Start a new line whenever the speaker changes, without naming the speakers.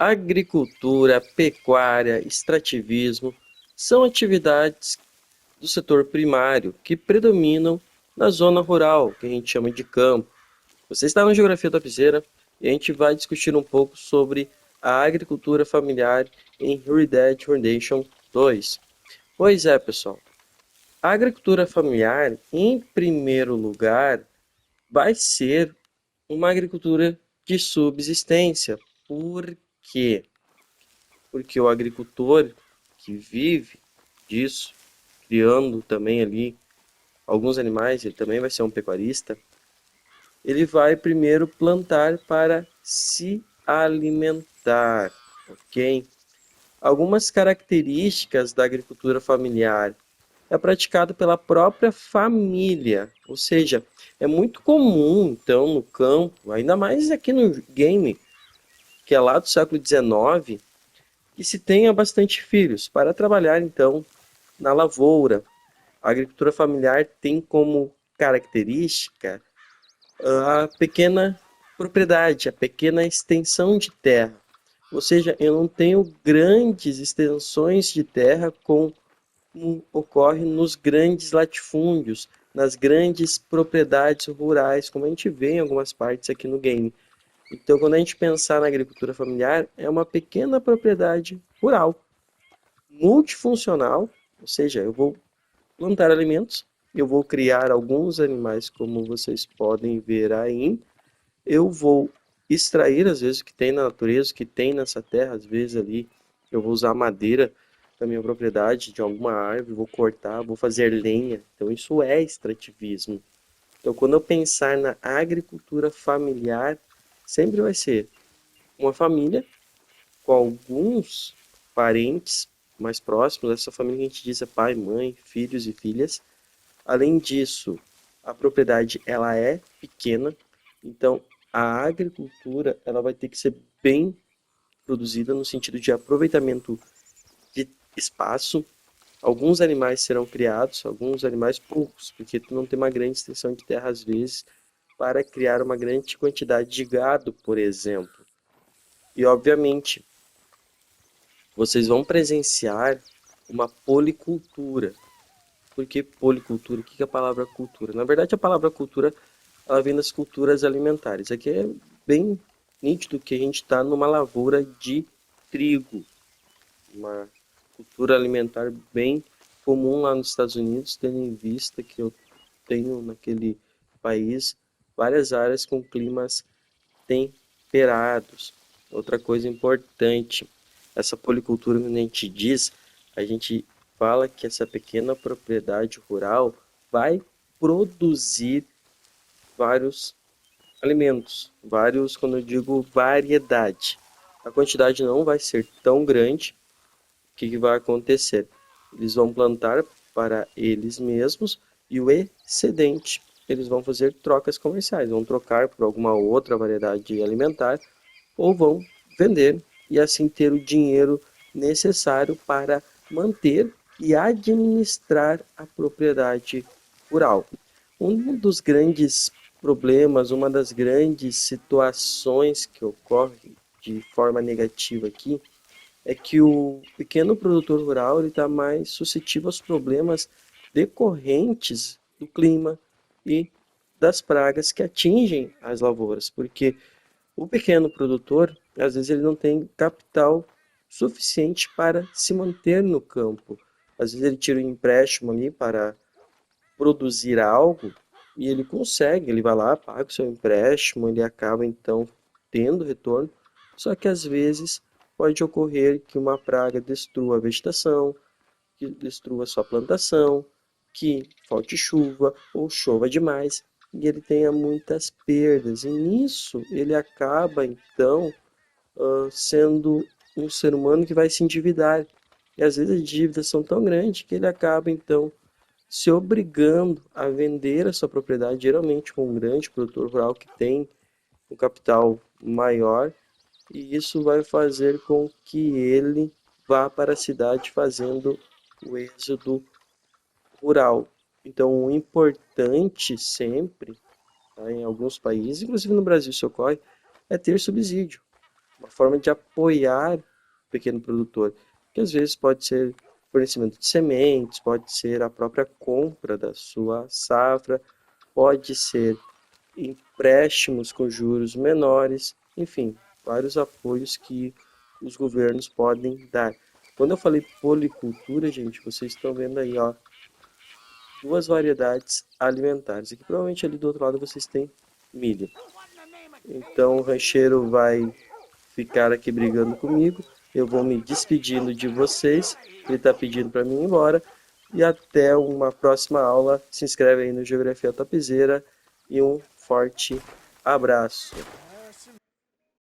Agricultura, pecuária, extrativismo são atividades do setor primário que predominam na zona rural, que a gente chama de campo. Você está na Geografia Topzera e a gente vai discutir um pouco sobre a agricultura familiar em Heritage Foundation 2. Pois é, pessoal. A agricultura familiar, em primeiro lugar, vai ser uma agricultura de subsistência. Por quê? Porque o agricultor que vive disso, criando também ali alguns animais, ele também vai ser um pecuarista, ele vai primeiro plantar para se alimentar, ok? Algumas características da agricultura familiar é praticado pela própria família, ou seja, é muito comum, então, no campo, ainda mais aqui no game, que é lá do século XIX, que se tenha bastante filhos para trabalhar, então, na lavoura. A agricultura familiar tem como característica a pequena propriedade, a pequena extensão de terra. Ou seja, eu não tenho grandes extensões de terra como ocorre nos grandes latifúndios, nas grandes propriedades rurais, como a gente vê em algumas partes aqui no game. Então, quando a gente pensar na agricultura familiar, é uma pequena propriedade rural, multifuncional, ou seja, eu vou plantar alimentos, eu vou criar alguns animais, como vocês podem ver aí, eu vou extrair, às vezes, o que tem na natureza, o que tem nessa terra, às vezes ali, eu vou usar madeira da minha propriedade, de alguma árvore, vou cortar, vou fazer lenha. Então, isso é extrativismo. Então, quando eu pensar na agricultura familiar, sempre vai ser uma família com alguns parentes mais próximos, essa família que a gente diz é pai, mãe, filhos e filhas. Além disso, a propriedade ela é pequena, então a agricultura ela vai ter que ser bem produzida no sentido de aproveitamento de espaço. Alguns animais serão criados, alguns animais poucos, porque tu não tem uma grande extensão de terra às vezes para criar uma grande quantidade de gado, por exemplo. E obviamente, vocês vão presenciar uma policultura. Por que policultura? O que é a palavra cultura? Na verdade, a palavra cultura ela vem das culturas alimentares. Aqui é bem nítido que a gente está numa lavoura de trigo, uma cultura alimentar bem comum lá nos Estados Unidos, tendo em vista que eu tenho naquele país várias áreas com climas temperados. Outra coisa importante, essa policultura que a gente diz, a gente fala que essa pequena propriedade rural vai produzir vários alimentos, vários, quando eu digo variedade. A quantidade não vai ser tão grande. O que vai acontecer? Eles vão plantar para eles mesmos e o excedente eles vão fazer trocas comerciais, vão trocar por alguma outra variedade alimentar ou vão vender e assim ter o dinheiro necessário para manter e administrar a propriedade rural. Um dos grandes problemas, uma das grandes situações que ocorre de forma negativa aqui é que o pequeno produtor rural ele está mais suscetível aos problemas decorrentes do clima e das pragas que atingem as lavouras, porque o pequeno produtor, às vezes, ele não tem capital suficiente para se manter no campo. Às vezes ele tira um empréstimo ali para produzir algo e ele consegue, ele vai lá, paga o seu empréstimo, ele acaba então tendo retorno, só que às vezes pode ocorrer que uma praga destrua a vegetação, que destrua a sua plantação, que falte chuva ou chova demais e ele tenha muitas perdas. E nisso ele acaba então sendo um ser humano que vai se endividar. E às vezes as dívidas são tão grandes que ele acaba então se obrigando a vender a sua propriedade, geralmente com um grande produtor rural que tem um capital maior, e isso vai fazer com que ele vá para a cidade fazendo o êxodo rural. Então, o importante sempre, tá, em alguns países, inclusive no Brasil isso ocorre, é ter subsídio. uma forma de apoiar o pequeno produtor, que às vezes pode ser fornecimento de sementes, pode ser a própria compra da sua safra, pode ser empréstimos com juros menores, enfim, vários apoios que os governos podem dar. Quando eu falei policultura, gente, vocês estão vendo aí, ó, duas variedades alimentares. Aqui provavelmente ali do outro lado vocês têm milho. Então o rancheiro vai ficar aqui brigando comigo. Eu vou me despedindo de vocês. Ele está pedindo para mim ir embora. E até uma próxima aula. Se inscreve aí no Geografia Topzera e um forte abraço.